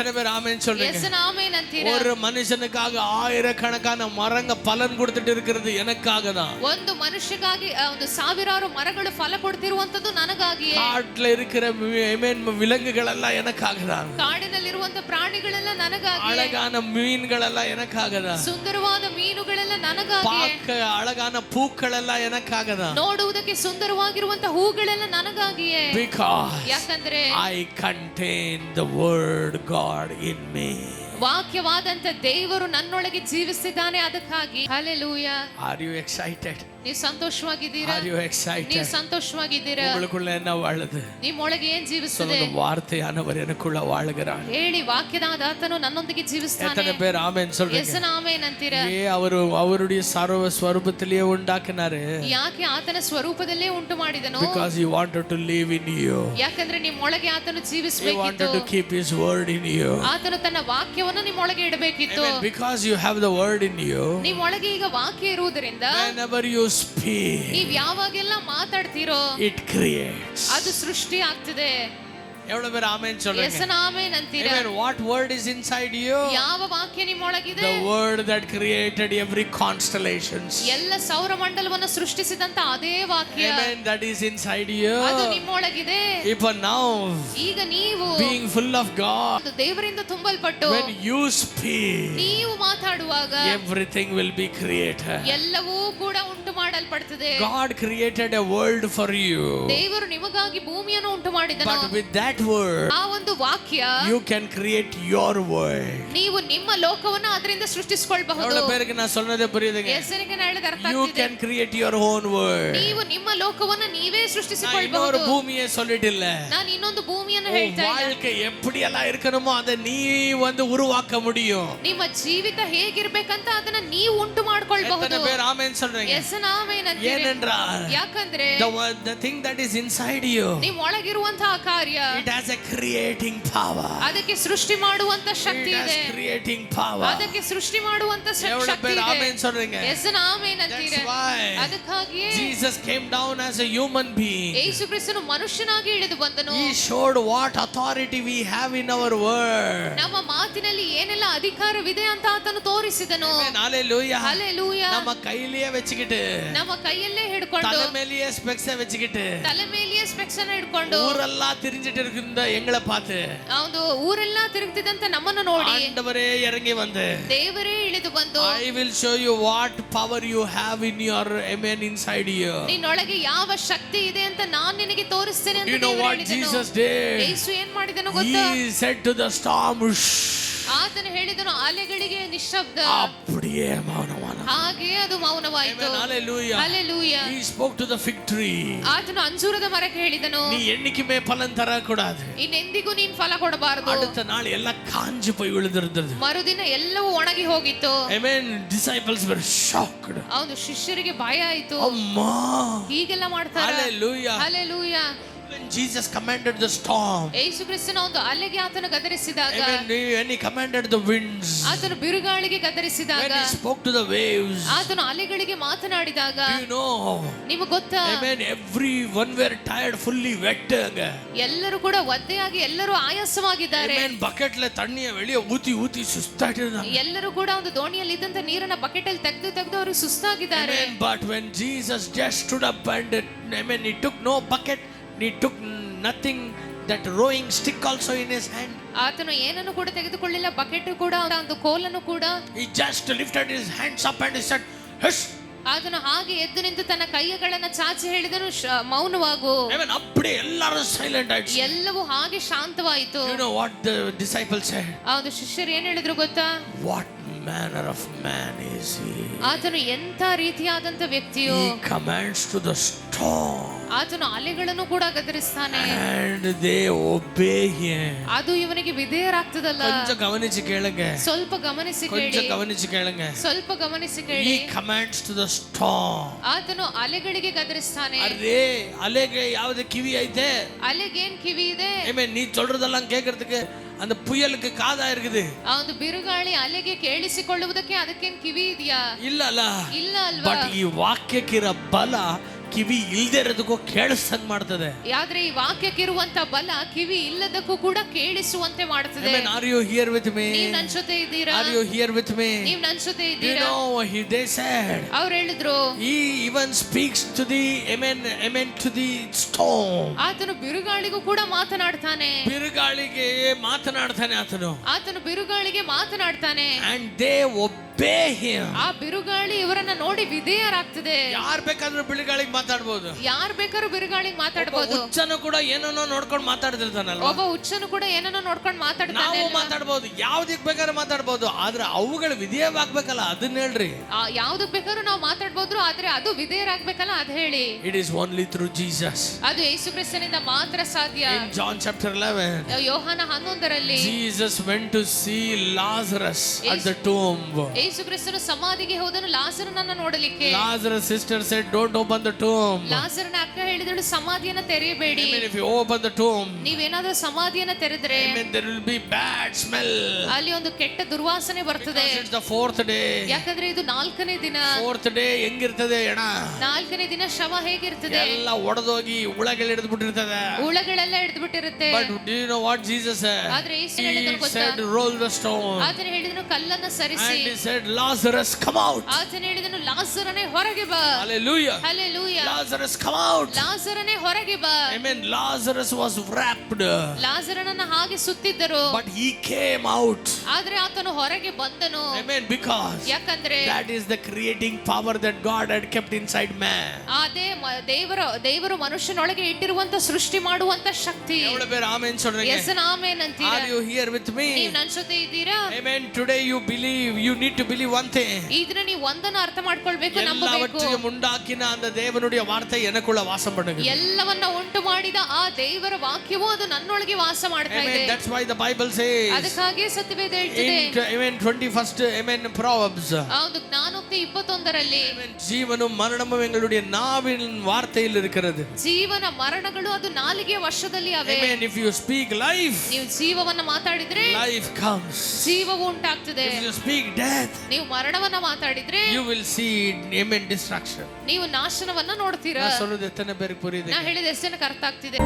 எத்தனை பேர் ஆமென் சொல்றீங்க? எத்தனை ஆமென் ಅಂತೀರಾ? ஒரு மனுஷனுக்காக ஆயிரக்கணக்கான மரங்க பலன் கொடுத்துட்டு இருக்கிறது எனக்காக தான். ಒಂದು ಮನುಷ್ಯಗಾಗಿ ಒಂದು ಸಾವಿರಾರು ಮರಗಳು ಫಲ ಕೊಡ್ತಿರುವಂತದ್ದು ನನಗಾಗಿಯೇ. காட்டுல இருக்கிற விலங்குகள் எல்லாம் எனக்காக தான். ಕಾಡಿನಲ್ಲಿರುವಂತ ಪ್ರಾಣಿಗಳೆಲ್ಲ ನನಗಾಗಿಯೇ. அழகான மீன்கள் எல்லாம் எனக்காக தான். ಸುಂದರವಾದ ಮೀನುಗಳೆಲ್ಲ ನನಗಾಗಿಯೇ. பார்க்க அழகான பூக்கள் எல்லாம் எனக்காக தான். ನೋಡುವುದಕ್ಕೆ ಸುಂದರವಾಗಿರುವಂತ ಹೂಗಳೆಲ್ಲ ನನಗಾಗಿಯೇ. Because ಯಾಕಂದ್ರೆ I contain the word God in me. ವಾಕ್ಯವಾದಂತ ದೇವರು ನನ್ನೊಳಗೆ ಜೀವಿಸಿದ್ದಾನೆ, ಅದಕ್ಕಾಗಿ. Hallelujah. Are you excited? ನೀವು ಸಂತೋಷವಾಗಿದ್ದೀರಾ? Are you excited? ನೀವು ಸಂತೋಷವಾಗಿದ್ದೀರಾ? உங்களுக்குள்ள என்ன வாழுது? ನಿಮ್ಮೊಳಗೆ ಏನ್ ಜೀವಿಸುತ್ತದೆ? சொல்லுங்க, வார்த்தையானவர் எனக்குள்ள வாழுகிறார். ಹೇಳಿ, ವಾಕ್ಯದ ಆತನು ನನ್ನೊಂದಿಗೆ ಜೀವಿಸ್ತಾನೆ. எத்தனை பேர் ஆமென் சொல்றீங்க? ಎಷ್ಟನ ಆಮೆನ್ ಅಂತೀರಾ? அவருடைய ಸರ್ವ ಸ್ವರೂಪத்திலேயே ಉಂಟಾಕಿனாரு. ಯಾಕೆ ಆತನ ಸ್ವರೂಪದಲ್ಲೇ ಉಂಟು ಮಾಡಿದನು? Because he wanted to live in you. ಯಾಕಂದ್ರೆ ನಿಮ್ಮೊಳಗೆ ಆತನು He ಜೀವಿಸಬೇಕಿತ್ತು. wanted to keep his word in you. ಆತನು ತನ್ನ ವಾಕ್ಯವನ್ನು ನಿಮ್ಮೊಳಗೆ ಇಡಬೇಕಿತ್ತು. Amen. Because you have the word in you. ನಿಮ್ಮೊಳಗೆ ಈಗ ವಾಕ್ಯ ಇರುವುದರಿಂದ Whenever you speak, ನೀವು ಯಾವಾಗೆಲ್ಲ ಮಾತಾಡ್ತೀರೋ it creates. ಅದು ಸೃಷ್ಟಿ ಆಗ್ತದೆ. எவ்வளவு பேர் ஆமென் சொல்றீங்க? ಎಷ್ಟನ ಆಮೆನ್ ಅಂತೀರಾ? Amen. What word is inside you? ಯಾವ ವಾಕ್ಯ ನಿಮ್ಮೊಳಗಿದೆ? The word that created every constellations. ಎಲ್ಲ ಸೌರಮಂಡಲವನ್ನು ಸೃಷ್ಟಿಸಿದಂತ ಅದೇ ವಾಕ್ಯ. Amen. That is inside you. ಅದು ನಿಮ್ಮೊಳಗಿದೆ. Even now, ಈಗ ನೀವು being full of God, ದೇವರಿಂದ ತುಂಬಲ್ಪಟ್ಟು when you speak, ನೀವು ಮಾತಾಡುವಾಗ everything will be created. ಎಲ್ಲವೂ ಕೂಡ ಉಂಟು ಮಾಡಲ್ಪಡುತ್ತದೆ. God created a world for you. ದೇವರು ನಿಮಗಾಗಿ ಭೂಮಿಯನ್ನು ಉಂಟು ಮಾಡಿದನು. But with that word, ಆ ಒಂದು ವಾಕ್ಯ, you can create your world. ನೀವು ನಿಮ್ಮ ಲೋಕವನ್ನು ಅದರಿಂದ ಸೃಷ್ಟಿಸಿಕೊಳ್ಳಬಹುದು. எவ்வளவு பேருக்கு நான் சொன்னதே புரியுதுங்க? ಹೆಸರಿಗೆ ನಾನು ಹೇಳಿದ ಅರ್ಥ You ಆಗ್ತಿದೆ? can create your own world. ನೀವು ನಿಮ್ಮ ಲೋಕವನ್ನು ನೀವೇ நான் ಸೃಷ್ಟಿಸಿಕೊಳ್ಳಬಹುದು. இன்னொரு பூமியை சொல்லிட்டு இல்ல. ನಾನು ಇನ್ನೊಂದು ಭೂಮಿಯನ್ನು ಹೇಳ್ತಾ ಇಲ್ಲ. வாழ்க்கை எப்படி எல்லாம் இருக்கணுமோ அதை நீ உருவாக்க முடியும். ನಿಮ್ಮ ಜೀವಿತ ಹೇಗಿರಬೇಕಂತ ಅದನ್ನ ನೀವು ಉಂಟು ಮಾಡಿಕೊಳ್ಳಬಹುದು. எத்தனை பேர் ஆமென் சொல்றீங்க? ಎಸನ ಆಮೆನ್ ಅಂತೀರಿ? ஏனென்றால் ಯಾಕಂದ್ರೆ the thing that is inside you, ನಿಮ್ಮ ಒಳಗಿರುವಂತಹ ಕಾರ್ಯ, it has a creating power. ಅದಕ್ಕೆ ಸೃಷ್ಟಿ ಮಾಡುವಂತ ಶಕ್ತಿ It has ಇದೆ. creating power. ಅದಕ್ಕೆ ಸೃಷ್ಟಿ ಮಾಡುವಂತ எவ்வளவு ಶಕ್ತಿ பேர் ಇದೆ. ஆமென் சொல்றீங்க? ಎಸನ ಆಮೆನ್ ಅಂತೀರಿ? That's why ಅದಕ್ಕಾಗಿಯೇ Jesus came down as a human being. ಯೇಸು ಕ್ರಿಸ್ತನು ಮನುಷ್ಯನಾಗಿ ಇಳಿದು ಬಂದನು. He showed what authority we have in our word. ನಮ್ಮ ಮಾತಿನಲ್ಲಿ ಏನೆಲ್ಲ ಅಧಿಕಾರವಿದೆ ಅಂತ ಆತನು ತೋರಿಸಿದನು. Amen. Hallelujah. Hallelujah. நம்ம கையிலேயே வச்சுக்கிட்டு, ನಮ್ಮ ಕೈಯಲ್ಲೇ ಹಿಡ್ಕೊಂಡು, தலை மேலேயே ஸ்பெக்ஸ் வச்சுக்கிட்டு, ತಲೆ ಮೇಲೆಯೇ ಸ್ಪೆಕ್ಸ್ ಅನ್ನು ಹಿಡ್ಕೊಂಡು ஊரெல்லாம் திரிஞ்சிட்டு இருந்த எங்களை பார்த்து ಒಂದು ಊರೆಲ್ಲ ತಿರುಗ್ತಿದಂತ ನಮ್ಮನ್ನು ನೋಡಿ ஆண்டவரே இறங்கி வந்து, ದೇವರೇ ಇಳಿದು ಬಂದು, I will show you what power you have in your, amen, inside you. ನಿನ್ನೊಳಗೆ ಯಾವ ಶಕ್ತಿ ಇದೆ ಅಂತ ನಾನು ನಿನಗೆ ತೋರಿಸ್ತೇನೆ ಅಂತ You know ದೇವರು what ಹೇಳಿದನು. Jesus did? ಯೇಸು ಏನ್ ಮಾಡಿದನು ಗೊತ್ತಾ? He said to the storm, ಆತನು ಹೇಳಿದನು, ಅಲೆಗಳಿಗೆ ನಿಶ್ಶಬ್ದ. அப்படியே மௌனமான. ಹಾಗೆ ಅದು ಮೌನವಾಯಿತು. Amen. Hallelujah. Hallelujah. He spoke to the fig tree. ಆತನು ಅಂಜೂರದ ಮರಕ್ಕೆ ಹೇಳಿದನು, நீ என்னைக்குமே பலன் தரக்கூடாது. ಇನ್ನೆಂದಿಗೂ ನೀನ್ ಫಲ ಕೊಡಬಾರದು. அடுத்த நாள் எல்லாம் காஞ்சு போய் விழுந்திருந்தது. ಮರುದಿನ ಎಲ್ಲವೂ ಒಣಗಿ ಹೋಗಿತ್ತು. Amen. Disciples were shocked. ಅವನು ಶಿಷ್ಯರಿಗೆ ಭಯ ಆಯಿತು. ಅಮ್ಮಾ, ಹೀಗೆಲ್ಲ ಮಾಡ್ತಾರೆ. Hallelujah. Hallelujah. When Jesus commanded the storm, ಯೇಸು ಕ್ರಿಸ್ತನ ಒಂದು ಅಲೆಗೆ ಆತನು ಗದರಿಸಿದಾಗ, when he commanded the winds, ಆತನು ಬಿರುಗಾಳಿಗೆ ಗದರಿಸಿದಾಗ, when he spoke to the waves, ಆತನು ಅಲೆಗಳಿಗೆ ಮಾತನಾಡಿದಾಗ, do you know, ನಿಮಗೆ ಗೊತ್ತಾ, amen, everyone were tired, fully wet. ಎಲ್ಲರೂ ಕೂಡ ಒದ್ದೆಯಾಗಿ ಎಲ್ಲರೂ ಆಯಾಸವಾಗಿದ್ದಾರೆ. Amen. ಬಕೆಟ್ಲೆ ತಣ್ಣಿಯ வெளியே ஊத்தி ஊத்தி ಸುಸ್ತಾಗಿದ್ದಾರೆ. ಎಲ್ಲರೂ ಕೂಡ ಒಂದು ದೋಣಿಯಲ್ಲಿ ಇದ್ದಂತ ನೀರನ್ನ ಬಕೆಟ್ ಅಲ್ಲಿ ತೆಗೆದು ಅವರು ಸುಸ್ತಾಗಿದ್ದಾರೆ. Amen. But when Jesus just stood up and, amen, he took no bucket, he took nothing, that rowing stick also in his hand. ಆತನು ಏನನ್ನು ಕೂಡ ತೆಗೆದುಕೊಳ್ಳಿಲ್ಲ, ಬಕೆಟ್ ಕೂಡ ಒಂದು ಕೋಲನ್ನು ಕೂಡ. He just lifted his hands up and he said, hush. ಆತನು ಹಾಗೆ ಎದ್ದು ನಿಂತು ತನ್ನ ಕೈಗಳನ್ನ ಚಾಚಿ ಹೇಳಿದನು, ಮೌನವಾಗು. Amen. அப்படியே எல்லாரும் ಸೈಲೆಂಟ್ ಆಯ್ತು. ಎಲ್ಲವೂ ಹಾಗೆ ಶಾಂತವಾಯಿತು. You know what the disciples said? ಹೌದು, ಶಿಷ್ಯರು ಏನ್ ಹೇಳಿದ್ರು ಗೊತ್ತಾ? What manner of man is he? ಆತನು ಎಂಥ ರೀತಿಯಾದಂತ ವ್ಯಕ್ತಿಯು. He commands to the storm ಆತನು ಅಲೆಗಳನ್ನು ಕೂಡ ಗದರಿಸ್ತಾನೆ, and they obey him. ಅದು ಇವನಿಗೆ ವಿಧೇಯರಾಗ್ತದಲ್ಲ. கொஞ்சம் கவனிச்சு கேளுங்க. ಸ್ವಲ್ಪ ಗಮನಿಸಿ ಕೇಳಿ. கொஞ்சம் கவனிச்சு கேளுங்க. ಸ್ವಲ್ಪ ಗಮನಿಸಿ ಕೇಳಿ. He commands to the storm. ಆತನು ಅಲೆಗಳಿಗೆ ಗದರಿಸ್ತಾನೆ. ಅರೆ ಅಲೆಗೆ ಯಾವುದು ಕಿವಿ ಐತೆ? ಅಲೆಗೇನ್ ಕಿವಿ ಇದೆ? Amen. நீ சொல்றதெல்லாம் கேக்குறதுக்கு அந்த புயலுக்கு காதா இருக்குது. ಆ ಒಂದು ಬಿರುಗಾಳಿ ಅಲೆಗೆ ಕೇಳಿಸಿಕೊಳ್ಳುವುದಕ್ಕೆ ಅದಕ್ಕೇನ್ ಕಿವಿ ಇದೆಯಾ? ಇಲ್ಲ ಅಲ್ಲ. ಇಲ್ಲ ಅಲ್ವಾ? ಬಟ್ ಈ ವಾಕ್ಯಕ್ಕಿರೋ ಬಲ ಕಿವಿ ಇಲ್ದೇ ಇರೋದಕ್ಕೂ ಕೇಳಿಸಂಗ್ ಮಾಡ್ತದೆ. ಆದ್ರೆ ಈ ವಾಕ್ಯಕ್ಕಿರುವಂತ ಬಲ ಕಿವಿ ಇಲ್ಲದಕ್ಕೂ ಕೂಡ ಕೇಳಿಸುವಂತೆ ಮಾಡುತ್ತದೆ. Amen. Are you here with me? ನೀವ್ ನನ್ ಜೊತೆ ಇದ್ದೀರಾ? Are you here with me? ನೀವ್ ನನ್ ಜೊತೆ You ಇದ್ದೀರಾ? know, they said, ಅವ್ರು ಹೇಳಿದ್ರು, he even speaks to the, amen, to the storm. ಆತನು ಬಿರುಗಾಳಿಗೂ ಕೂಡ ಮಾತನಾಡ್ತಾನೆ. ಬಿರುಗಾಳಿಗೆ ಮಾತನಾಡ್ತಾನೆ ಆತನು ಬಿರುಗಾಳಿಗೆ ಮಾತನಾಡ್ತಾನೆ. and they obey him. ಆ ಬಿರುಗಾಳಿ ಇವರನ್ನ ನೋಡಿ ವಿಧೇಯರಾಗ್ತದೆ. ಯಾರ್ ಬೇಕಾದ್ರೂ ಬಿರುಗಾಳಿಗೆ ಮಾತಾಡ್ಬೋದು. ಯಾರ್ ಬೇಕಾದ್ರೂ ಬಿರುಗಾಳಿಗೆ ಮಾತಾಡ್ಬೋದು. ಹುಚ್ಚನು ಕೂಡ ಏನನ್ನೋ ನೋಡ್ಕೊಂಡು ಮಾತಾಡ್ತಿರ್ತಾನಲ್ವಾ. ಒಬ್ಬ ಹುಚ್ಚನು ಕೂಡ ಏನನ್ನೋ ನೋಡ್ಕೊಂಡು ಮಾತಾಡ್ತಾನೆ. ನಾವು ಮಾತಾಡ್ಬೋದು, ಯಾವ್ದಕ್ ಬೇಕಾದ್ರೆ ಮಾತಾಡ್ಬೋದು, ಆದ್ರೆ ಅವುಗಳು ವಿಧೇಯವಾಗ್ಬೇಕಲ್ಲ, ಅದನ್ನ ಹೇಳ್ರಿ. ಯಾವ್ದಕ್ ಬೇಕಾದ್ರೂ ನಾವು ಮಾತಾಡ್ಬೋದು, ಆದ್ರೆ ಅದು ವಿಧೇಯರಾಗ್ಬೇಕಲ್ಲ, ಅದ್ ಹೇಳಿ. It is only through Jesus. ಅದು ಯೇಸು ಕ್ರಿಸ್ತನಿಂದ ಮಾತ್ರ ಸಾಧ್ಯ. In John chapter 11, ಯೋಹಾನ 11ರಲ್ಲಿ Jesus went to see Lazarus at the tomb. ಯೇಸು ಕ್ರಿಸ್ತನು ಸಮಾಧಿಗೆ ಹೋದನು ಲಾಜರನನ್ನ ನೋಡಲಿಕ್ಕೆ. Lazarus' sister said, don't open the tomb. ಲಾಜರನ ಅಕ್ಕ ಹೇಳಿದಳು, ಸಮಾಧಿಯನ್ನ ತೆರೆಯಬೇಡಿ. Amen. If you open the tomb, ನೀವೇನಾದ್ರೂ ಸಮಾಧಿಯನ್ನ ತೆರೆದ್ರೆ, amen, there will be bad smell. ಅಲ್ಲಿ ಒಂದು ಕೆಟ್ಟ ದುರ್ವಾಸನೆ ಬರ್ತದೆ. Because it's the 4th day. ಯಾಕಂದ್ರೆ ಇದು 4ನೇ ದಿನ. 4th day ಹೆಂಗಿರ್ತದೆ ಅಣ್ಣ? 4ನೇ ದಿನ ಶವ ಹೇಗಿರ್ತದೆ? ಎಲ್ಲ ಒಡೆದೋಗಿ ಹುಳಗಳು ಹಿಡಿದು ಬಿಟ್ಟಿರ್ತದೆ. ಹುಳಗಳೆಲ್ಲ ಹಿಡಿದು ಬಿಟ್ಟಿರುತ್ತೆ. But do you know what Jesus said? ಆದ್ರೆ ಯೇಸು ಹೇಳಿದ್ರು ಗೊತ್ತಾ? He said, roll the stone. ಆತನು ಹೇಳಿದನು, ಕಲ್ಲನ್ನ ಸರಿಸಿ. And he said, Lazarus, come out. ಆತನು ಹೇಳಿದನು, ಲಾಜರನೇ ಹೊರಗೆ ಬಾ. Hallelujah. Hallelujah. Lazarus, come out. ಲಾಜರನೇ ಹೊರಗೆ ಬಾ. Amen. Lazarus was wrapped. ಲಾಜರನನ್ನ ಹಾಗೆ ಸುತ್ತಿದ್ದರು. But he came out. ಆದ್ರೆ ಆತನು ಹೊರಗೆ ಬಂದನು. Amen. Because ಯಾಕಂದ್ರೆ that is the creating power that God had kept inside man. ಅದೇ ದೇವರು ಮನುಷ್ಯನೊಳಗೆ ಇಟ್ಟಿರುವಂತ ಸೃಷ್ಟಿ ಮಾಡುವಂತ ಶಕ್ತಿ. ಎವಳು ಬೇರೆ ಆಮೆನ್ சொல்றீங்க? Yes and amen ಅಂತೀರಾ? Are you here with me? ನೀವು ನನ್ನ ಜೊತೆ ಇದ್ದೀರಾ? Amen. Today you believe, you need to believe one thing. ಈ ದಿನ ನೀವು ಒಂದನ್ನು ಅರ್ಥ ಮಾಡ್ಕೊಳ್ಬೇಕು, ನಂಬಬೇಕು. எல்லாவற்றையும் உண்டாக்கின அந்த தேவனுடைய வார்த்தை எனக்குள்ள வாசம் பண்ணுகிறது. ಎಲ್ಲವನ್ನ ಉಂಟು ಮಾಡಿದ ಆ ದೇವರ ವಾಕ್ಯವು ಅದು ನನ್ನೊಳಗೆ ವಾಸ ಮಾಡ್ತಾ ಇದೆ. Amen. That's why the Bible says. ಅದಕ್ಕಾಗಿ ಸತ್ಯವೇದ ಹೇಳ್ತಿದೆ. Amen. 21st, amen, Proverbs. ಹೌದು, ಜ್ಞಾನೋಕ್ತಿ 21ರಲ್ಲಿ. Amen. ஜீவனும் மரணமும் எங்களுடைய நாவின் வார்த்தையில் இருக்கிறது. ಜೀವನ ಮರಣಗಳು ಅದು ನಾಲಿಗೆಯ ವಶದಲ್ಲಿ ಅವೆ. Amen. If you speak life, ನೀವು ಜೀವವನ್ನ ಮಾತಾಡಿದ್ರೆ life comes. ಜೀವವು ಉಂಟಾಗ್ತದೆ. If you speak death, ನೀವು ಮರಣವನ್ನ ಮಾತಾಡಿದ್ರೆ you will see, amen, destruction. ನೀವು ನಾಶನವನ್ನ ನೋಡ್ತೀರಾ. நான் சொல்றது எத்தனை பேருக்கு புரியுது? ನಾ ಹೇಳಿದ ಎಷ್ಟು ಜನಕ್ಕೆ ಅರ್ಥ ಆಗ್ತಿದೆ?